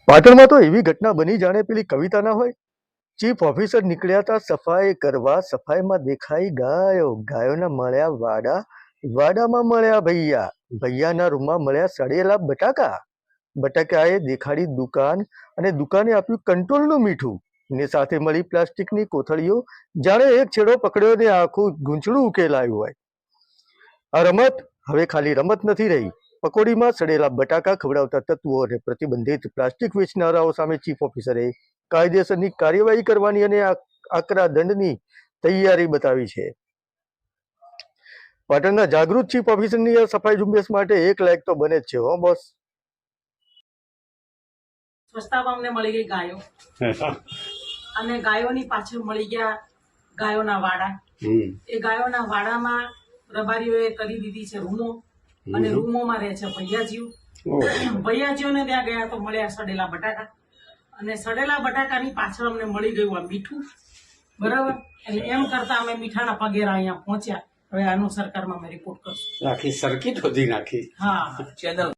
પાટણમાં તો એવી ઘટના બની જાણે પેલી કવિતા ના હોય. ચીફ ઓફિસર નીકળ્યા હતા સફાઈ કરવા, સફાઈમાં દેખાઈ ગાયો, ગાયોના મળ્યા વાડા, વાડામાં મળ્યા ભૈયા, ભૈયાના રૂમમાં મળ્યા સડેલા બટાકા, બટાકાએ દેખાડી દુકાન અને દુકાને આપ્યું કંટ્રોલનું મીઠું ને સાથે મળી પ્લાસ્ટિકની કોથળીઓ, જાણે એક છેડો પકડ્યો ને આખું ગૂંચળું ઉકેલાયું હોય. આ રમત હવે ખાલી રમત નથી રહી. પકોડીમાં સડેલા બટાકા ખવડાવતા તત્વો અને પ્રતિબંધિત પ્લાસ્ટિક વેચનારાઓ સામે ચીફ ઓફિસરે કાયદેસરની કાર્યવાહી કરવાની અને આકરા દંડની તૈયારી બતાવી છે. પાટણના જાગૃત ચીફ ઓફિસરની આ સફાઈ ઝુંબેશ માટે એક લાયક તો બને જ છે. હો બોસ. સ્વચ્છતામાં અમને મળી ગઈ ગાયો અને ગાયોની પાછળ મળી ગયા ગાયોના વાડા. એ ગાયોના વાડામાં રબારીઓએ કરી દીધી છે રૂમો અને રૂમોમાં રહે છે ભૈયાજીઓ. ભૈયાજીઓને ત્યાં ગયા તો મળ્યા સડેલા બટાકા અને સડેલા બટાકાની પાછળ અમને મળી ગયું આ મીઠું. બરાબર, એટલે એમ કરતા અમે મીઠાના પગેરા અહીંયા પહોંચ્યા. હવે આનું સરકારમાં અમે રિપોર્ટ કરશું. આખી સર્કિટ હોધી નાખી. હા, ચેનલ